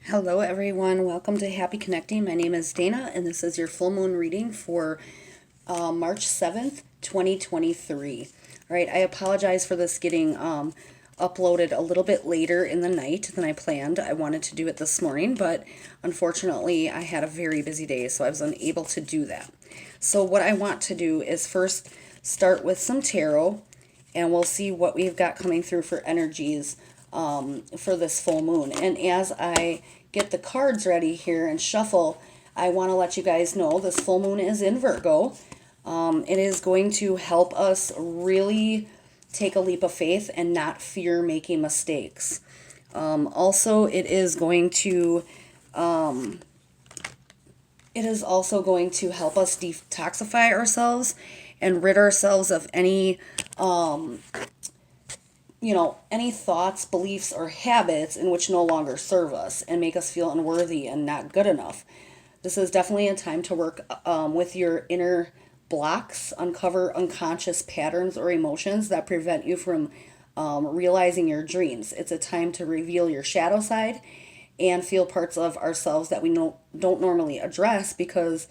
Hello, everyone. Welcome to Happy Connecting. My name is Dana, and this is your full moon reading for March 7th, 2023. All right, I apologize for this getting uploaded a little bit later in the night than I planned. I wanted to do it this morning, but unfortunately, I had a very busy day, so I was unable to do that. So, what I want to do is first start with some tarot, and we'll see what we've got coming through for energies for this full moon. And as I get the cards ready here and shuffle, I want to let you guys know this full moon is in Virgo. It is going to help us really take a leap of faith and not fear making mistakes. Also, it is also going to help us detoxify ourselves and rid ourselves of any thoughts, beliefs, or habits in which no longer serve us and make us feel unworthy and not good enough. This is definitely a time to work with your inner blocks, uncover unconscious patterns or emotions that prevent you from realizing your dreams. It's a time to reveal your shadow side and feel parts of ourselves that we don't normally address because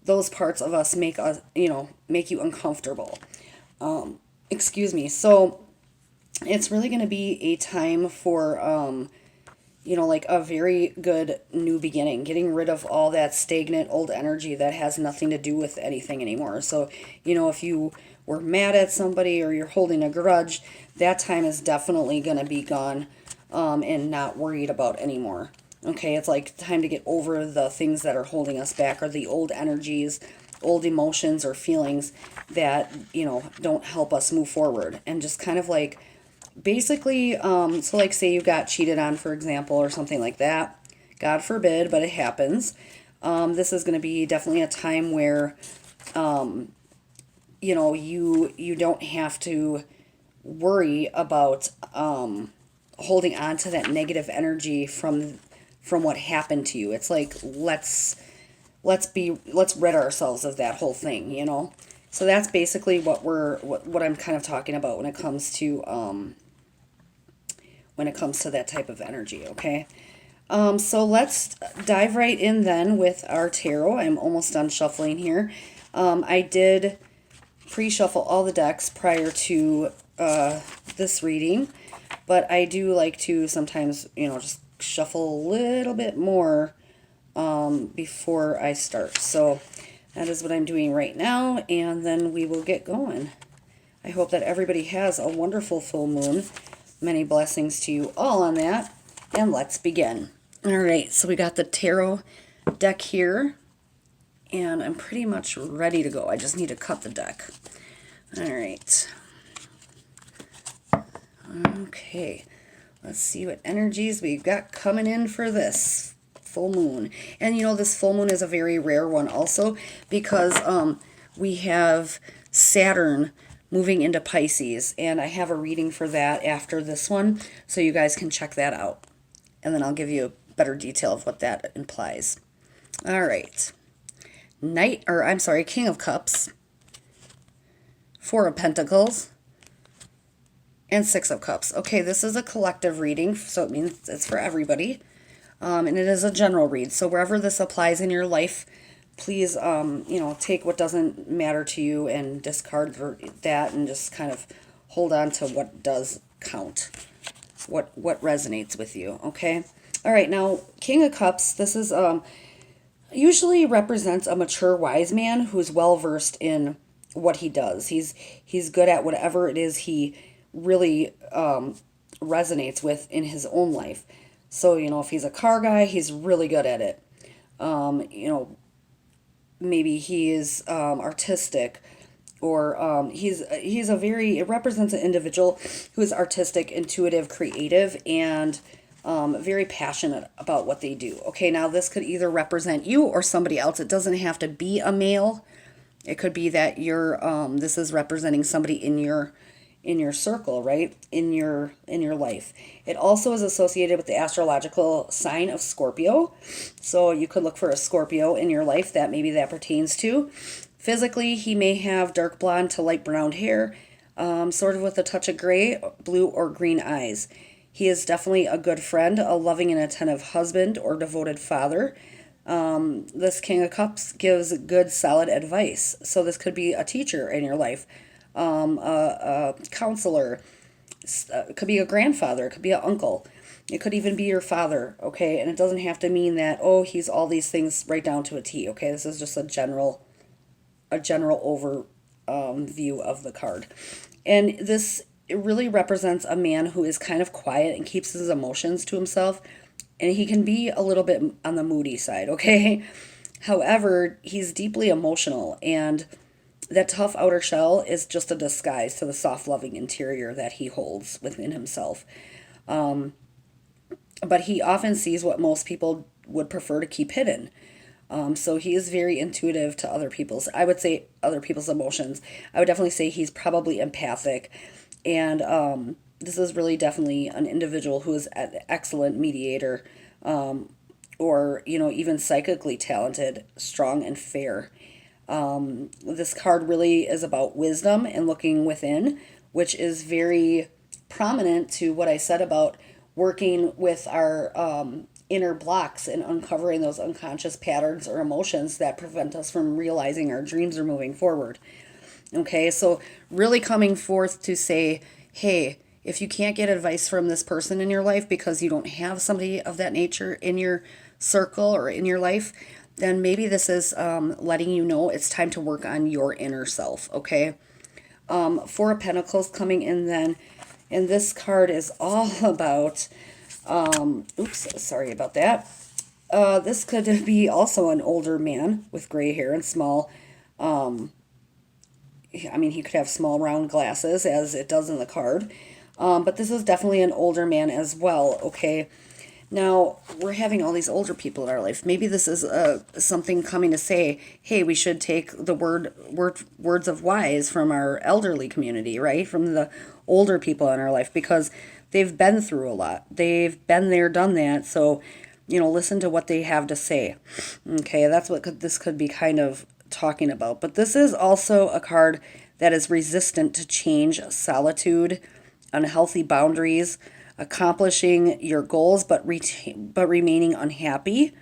those parts of us make you uncomfortable. Excuse me. So it's really going to be a time for like a very good new beginning, getting rid of all that stagnant old energy that has nothing to do with anything anymore. So if you were mad at somebody or you're holding a grudge, that time is definitely going to be gone, and not worried about anymore. Okay, it's like time to get over the things that are holding us back, or the old energies, old emotions or feelings that don't help us move forward, and just kind of like basically, so like say you got cheated on, for example, or something like that. God forbid, but it happens. This is going to be definitely a time where you don't have to worry about holding on to that negative energy from what happened to you. It's like let's rid ourselves of that whole thing. So that's basically what I'm kind of talking about when it comes to that type of energy, okay? So let's dive right in then with our tarot. I'm almost done shuffling here. I did pre-shuffle all the decks prior to this reading, but I do like to sometimes, just shuffle a little bit more before I start. So that is what I'm doing right now, and then we will get going. I hope that everybody has a wonderful full moon. Many blessings to you all on that, and let's begin. All right, so we got the tarot deck here, and I'm pretty much ready to go. I just need to cut the deck. All right. Okay, let's see what energies we've got coming in for this full moon. And this full moon is a very rare one also, because we have Saturn moving into Pisces, and I have a reading for that after this one, so you guys can check that out, and then I'll give you a better detail of what that implies. All right. King of Cups, Four of Pentacles, and Six of Cups. Okay, this is a collective reading, so it means it's for everybody, and it is a general read, so wherever this applies in your life, please, take what doesn't matter to you and discard that, and just kind of hold on to what does count, what resonates with you, okay? All right, now, King of Cups, this is usually represents a mature wise man who's well-versed in what he does. He's good at whatever it is he really resonates with in his own life. So, if he's a car guy, he's really good at it. Maybe he is artistic, or it represents an individual who is artistic, intuitive, creative, and very passionate about what they do. Okay, now this could either represent you or somebody else. It doesn't have to be a male. It could be that this is representing somebody in your circle, right? In your life. It also is associated with the astrological sign of Scorpio. So you could look for a Scorpio in your life that maybe that pertains to. Physically, he may have dark blonde to light brown hair, sort of with a touch of gray, blue, or green eyes. He is definitely a good friend, a loving and attentive husband or devoted father. This King of Cups gives good, solid advice. So this could be a teacher in your life, a counselor, it could be a grandfather, it could be an uncle, it could even be your father, okay? And it doesn't have to mean that, oh, he's all these things right down to a T, okay? This is just a general over view of the card. And this it really represents a man who is kind of quiet and keeps his emotions to himself. And he can be a little bit on the moody side, okay? However, he's deeply emotional, and that tough outer shell is just a disguise to the soft, loving interior that he holds within himself. But he often sees what most people would prefer to keep hidden. So he is very intuitive to I would say, other people's emotions. I would definitely say he's probably empathic. And this is really definitely an individual who is an excellent mediator, or, even psychically talented, strong, and fair. This card really is about wisdom and looking within, which is very prominent to what I said about working with our inner blocks and uncovering those unconscious patterns or emotions that prevent us from realizing our dreams or moving forward. Okay, so really coming forth to say, hey, if you can't get advice from this person in your life because you don't have somebody of that nature in your circle or in your life, then maybe this is letting you know it's time to work on your inner self, okay? Four of Pentacles coming in then, and this card is all about, oops, sorry about that. This could be also an older man with gray hair and small, he could have small round glasses as it does in the card. But this is definitely an older man as well, okay? Now, we're having all these older people in our life. Maybe this is something coming to say, hey, we should take the words of wise from our elderly community, right? From the older people in our life, because they've been through a lot. They've been there, done that. So, listen to what they have to say. Okay, that's what this could be kind of talking about. But this is also a card that is resistant to change, solitude, unhealthy boundaries, accomplishing your goals but remaining unhappy,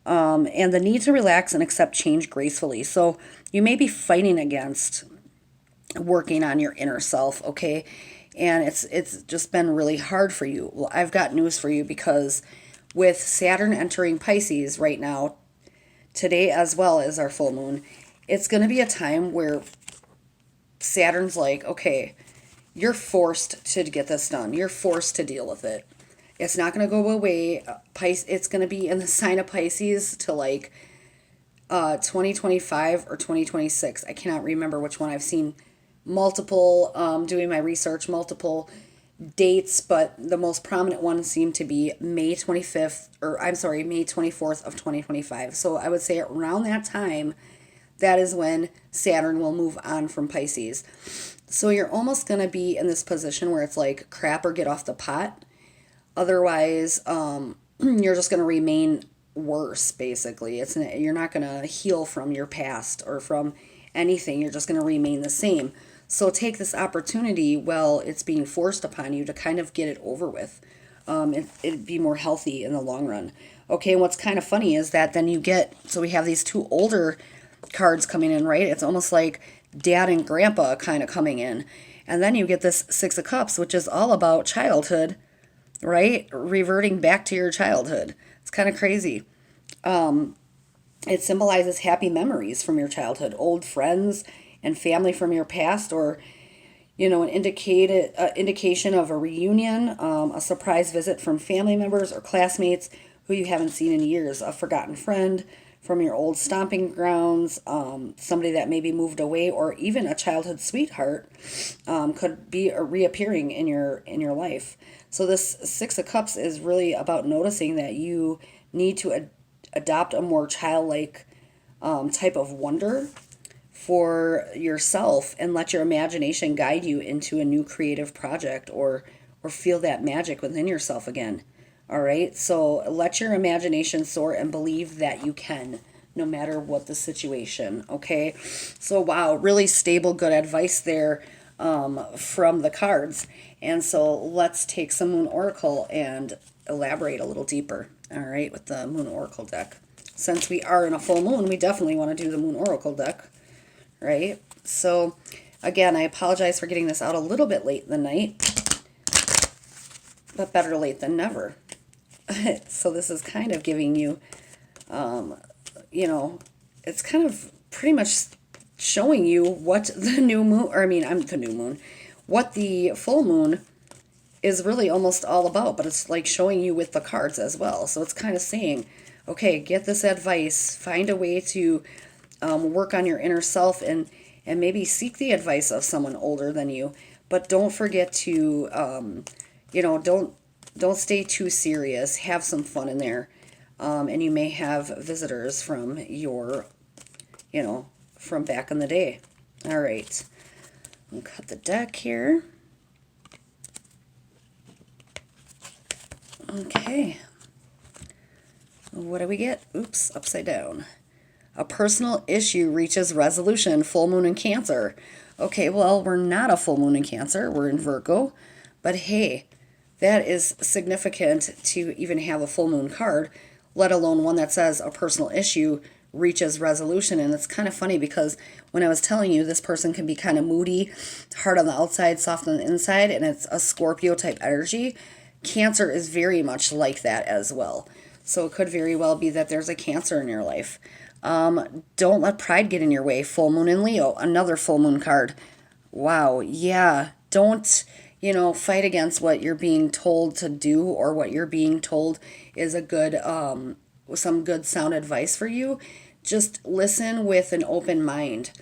and the need to relax and accept change gracefully. So you may be fighting against working on your inner self, okay? And it's just been really hard for you. Well, I've got news for you, because with Saturn entering Pisces right now, today as well as our full moon, it's going to be a time where Saturn's like, okay, you're forced to get this done. You're forced to deal with it. It's not going to go away. It's going to be in the sign of Pisces to 2025 or 2026. I cannot remember which one. I've seen multiple, doing my research, multiple dates, but the most prominent one seemed to be May 25th, or I'm sorry, May 24th of 2025. So I would say around that time, that is when Saturn will move on from Pisces. So you're almost going to be in this position where it's like crap or get off the pot. Otherwise, you're just going to remain worse, basically. You're not going to heal from your past or from anything. You're just going to remain the same. So take this opportunity while it's being forced upon you to kind of get it over with. It'd be more healthy in the long run. Okay, and what's kind of funny is that then so we have these two older cards coming in, right? It's almost like dad and grandpa kind of coming in. And then you get this Six of Cups, which is all about childhood, right? Reverting back to your childhood. It's kind of crazy. It symbolizes happy memories from your childhood, old friends and family from your past, or an indication of a reunion, a surprise visit from family members or classmates who you haven't seen in years, a forgotten friend from your old stomping grounds, somebody that maybe moved away, or even a childhood sweetheart could be reappearing in your life. So this Six of Cups is really about noticing that you need to adopt a more childlike type of wonder for yourself, and let your imagination guide you into a new creative project, or feel that magic within yourself again. All right, so let your imagination soar and believe that you can, no matter what the situation. Okay, so wow, really stable, good advice there from the cards. And so let's take some Moon Oracle and elaborate a little deeper, all right, with the Moon Oracle deck. Since we are in a full moon, we definitely want to do the Moon Oracle deck, right? So, again, I apologize for getting this out a little bit late in the night, but better late than never. So this is kind of giving you, you know, it's kind of pretty much showing you what the new moon, or I mean, I'm the new moon, what the full moon is really almost all about, but it's like showing you with the cards as well. So it's kind of saying, okay, get this advice, find a way to work on your inner self, and maybe seek the advice of someone older than you. But don't forget to, you know, don't stay too serious. Have some fun in there. And you may have visitors from your, you know, from back in the day. All right. I'll cut the deck here. Okay. What do we get? Oops, upside down. A personal issue reaches resolution, full moon in Cancer. Okay, well, we're not a full moon in Cancer. We're in Virgo. But hey, that is significant to even have a full moon card, let alone one that says a personal issue reaches resolution. And it's kind of funny because when I was telling you this person can be kind of moody, hard on the outside, soft on the inside, and it's a Scorpio type energy, Cancer is very much like that as well. So it could very well be that there's a Cancer in your life. Don't let pride get in your way. Full moon in Leo, another full moon card. Wow, yeah. Don't, you know, fight against what you're being told to do, or what you're being told is a good, some good sound advice for you. Just listen with an open mind,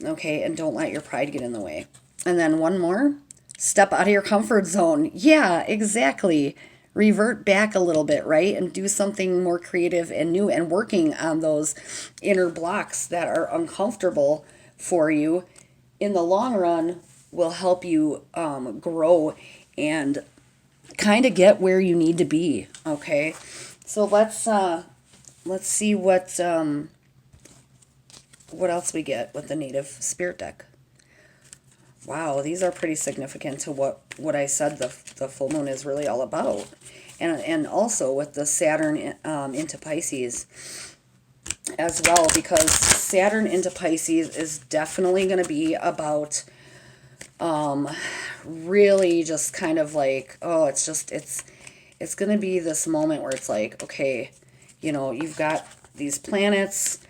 okay? And don't let your pride get in the way. And then one more. Step out of your comfort zone. Yeah, exactly. Revert back a little bit, right? And do something more creative and new, and working on those inner blocks that are uncomfortable for you in the long run will help you grow and kind of get where you need to be, okay? So let's see what else we get with the Native Spirit deck. Wow, these are pretty significant to what I said the full moon is really all about. And also with the Saturn into Pisces as well, because Saturn into Pisces is definitely going to be about really just kind of like, oh, it's going to be this moment where it's like, okay, you know, you've got these planets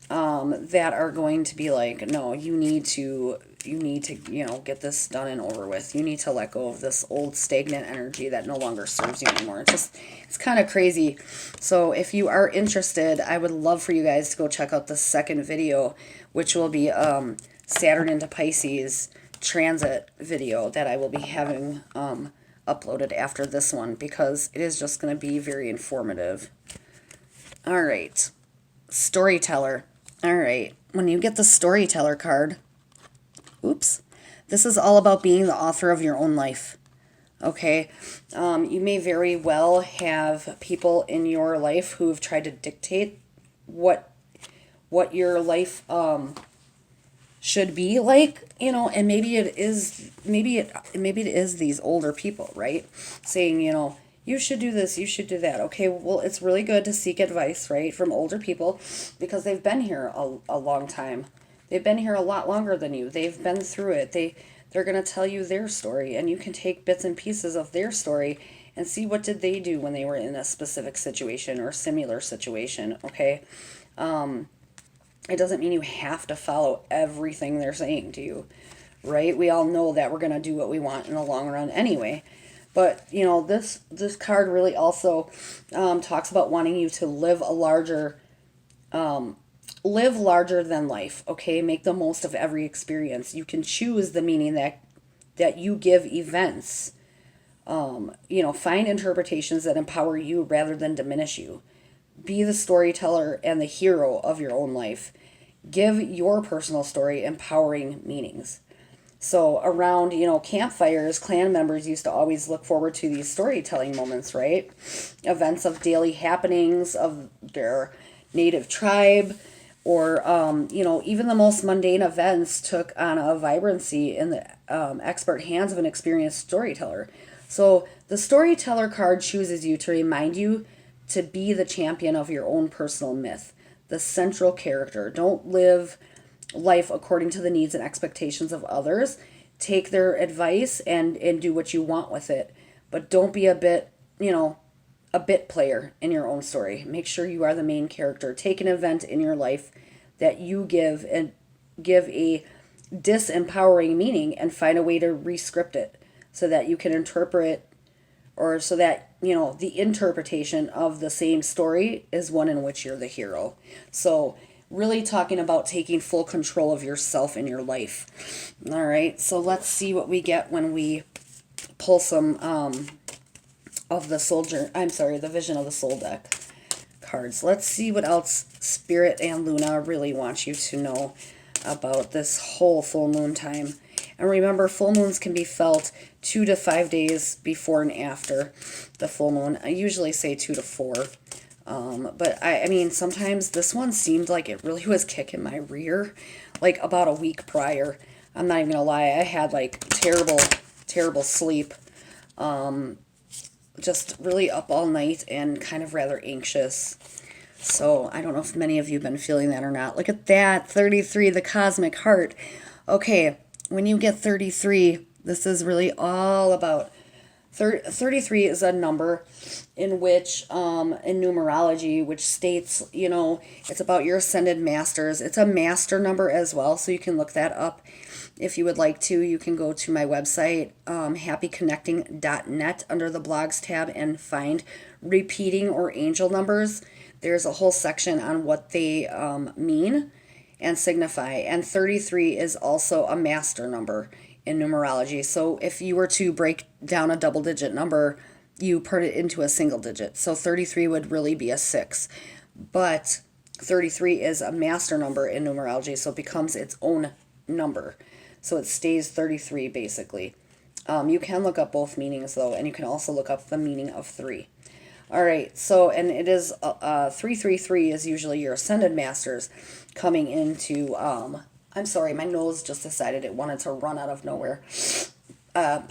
that are going to be like, no, you need to, you know, get this done and over with. You need to let go of this old stagnant energy that no longer serves you anymore. It's kind of crazy. So if you are interested, I would love for you guys to go check out the second video, which will be Saturn into Pisces transit video that I will be having uploaded after this one, because it is just going to be very informative. All right. Storyteller. All right. When you get the Storyteller card, oops, this is all about being the author of your own life. Okay. You may very well have people in your life who have tried to dictate what your life should be like, you know, and maybe it is these older people, right? Saying, you know, you should do this, you should do that. Okay, well, it's really good to seek advice, right, from older people, because they've been here a long time. They've been here a lot longer than you. They've been through it. They're going to tell you their story, and you can take bits and pieces of their story and see what did they do when they were in a specific situation or similar situation, okay? It doesn't mean you have to follow everything they're saying to you, right? We all know that we're going to do what we want in the long run anyway. But, you know, this card really also talks about wanting you to live larger than life, okay? Make the most of every experience. You can choose the meaning that you give events. You know, find interpretations that empower you rather than diminish you. Be the storyteller and the hero of your own life. Give your personal story empowering meanings. So around, you know, campfires, clan members used to always look forward to these storytelling moments, right? Events of daily happenings of their native tribe, or even the most mundane events took on a vibrancy in the expert hands of an experienced storyteller. So the storyteller card chooses you to remind you to be the champion of your own personal myth, the central character. Don't live life according to the needs and expectations of others. Take their advice and do what you want with it, but don't be a bit player in your own story. Make sure you are the main character. Take an event in your life that you give a disempowering meaning and find a way to rescript it so that you can interpret, or so that the interpretation of the same story is one in which you're the hero. So really talking about taking full control of yourself in your life. All right, so let's see what we get when we pull some of the the Vision of the Soul deck cards. Let's see what else Spirit and Luna really want you to know about this whole full moon time. And remember, full moons can be felt 2 to 5 days before and after the full moon. I usually say 2 to 4. But I mean, sometimes this one seemed like it really was kicking my rear, like about a week prior. I'm not even gonna lie, I had like terrible sleep. Just really up all night and kind of rather anxious. So I don't know if many of you have been feeling that or not. Look at that, 33, the cosmic heart. Okay, when you get 33, this is really all about 33 is a number in which, in numerology, which states, it's about your ascended masters. It's a master number as well, so you can look that up if you would like to. You can go to my website, happyconnecting.net, under the blogs tab, and find repeating or angel numbers. There's a whole section on what they mean and signify. And 33 is also a master number in numerology. So if you were to break down a double digit number, you put it into a single digit. So 33 would really be a 6. But 33 is a master number in numerology, so it becomes its own number. So it stays 33 basically. You can look up both meanings though, and you can also look up the meaning of 3. All right, so, and it is 333 is usually your ascended masters coming into, I'm sorry, my nose just decided it wanted to run out of nowhere. I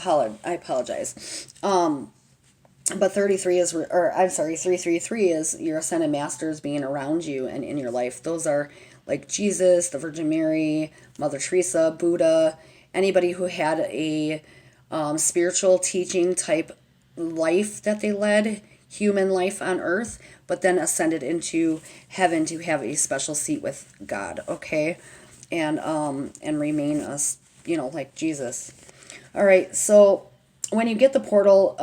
apologize. But 333 is your ascended masters being around you and in your life. Those are like Jesus, the Virgin Mary, Mother Teresa, Buddha, anybody who had a spiritual teaching type life that they led, human life on earth, but then ascended into heaven to have a special seat with God, okay? And remain us, like Jesus. All right, so when you get the portal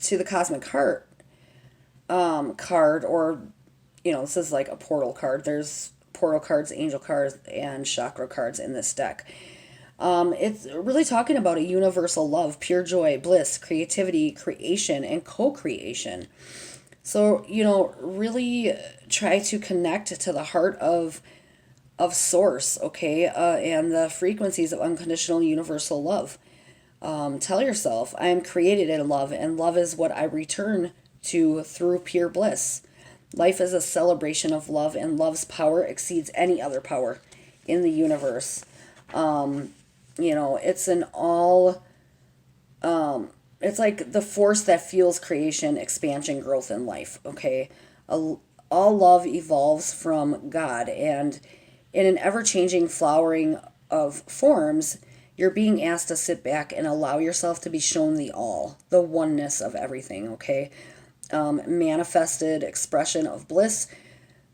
to the cosmic heart card, or this is like a portal card. There's portal cards, angel cards, and chakra cards in this deck. It's really talking about a universal love, pure joy, bliss, creativity, creation, and co-creation. So, really try to connect to the heart of source, okay, and the frequencies of unconditional universal love. Tell yourself, I am created in love, and love is what I return to through pure bliss. Life is a celebration of love, and love's power exceeds any other power in the universe. It's an all, it's like the force that fuels creation, expansion, growth in life, okay? All love evolves from God, and in an ever-changing flowering of forms, you're being asked to sit back and allow yourself to be shown the all, the oneness of everything, okay? Manifested expression of bliss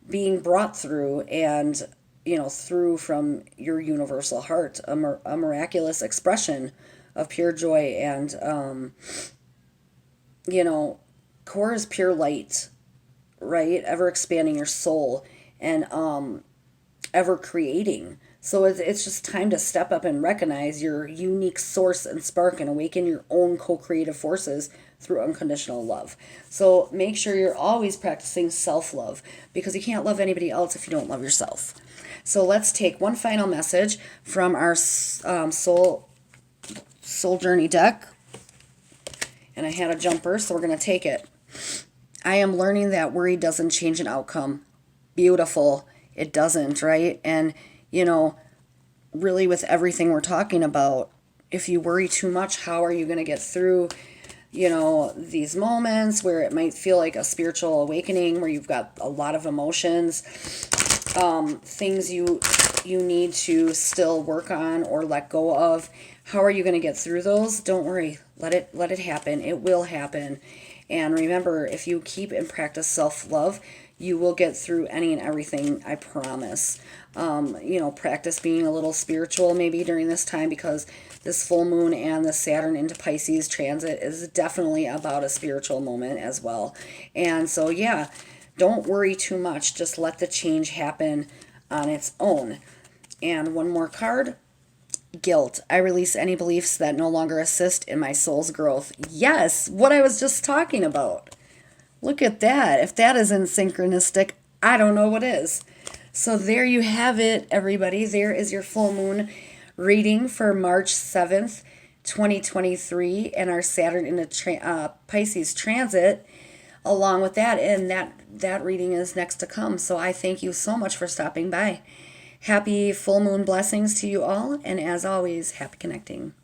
being brought through, and through from your universal heart, a miraculous expression of pure joy, and core is pure light, right? Ever expanding your soul, and ever creating. So it's just time to step up and recognize your unique source and spark, and awaken your own co-creative forces through unconditional love. So make sure you're always practicing self-love, because you can't love anybody else if you don't love yourself. So let's take one final message from our soul journey deck. And I had a jumper, so we're going to take it. I am learning that worry doesn't change an outcome. Beautiful. it doesn't, right? And, you know, really with everything we're talking about, if you worry too much, how are you going to get through, you know, these moments where it might feel like a spiritual awakening, where you've got a lot of emotions, things you need to still work on or let go of? How are you going to get through those? Don't worry. Let it happen. It will happen. And remember, if you keep and practice self-love, you will get through any and everything, I promise. You know, practice being a little spiritual maybe during this time, because this full moon and the Saturn into Pisces transit is definitely about a spiritual moment as well. And so, yeah, don't worry too much. Just let the change happen on its own. And one more card. Guilt. I release any beliefs that no longer assist in my soul's growth. Yes, what I was just talking about. Look at that. If that isn't synchronistic, I don't know what is. So there you have it, everybody. There is your full moon reading for March 7th, 2023, and our Saturn in a Pisces transit along with that. And that reading is next to come. So I thank you so much for stopping by. Happy full moon blessings to you all. And as always, happy connecting.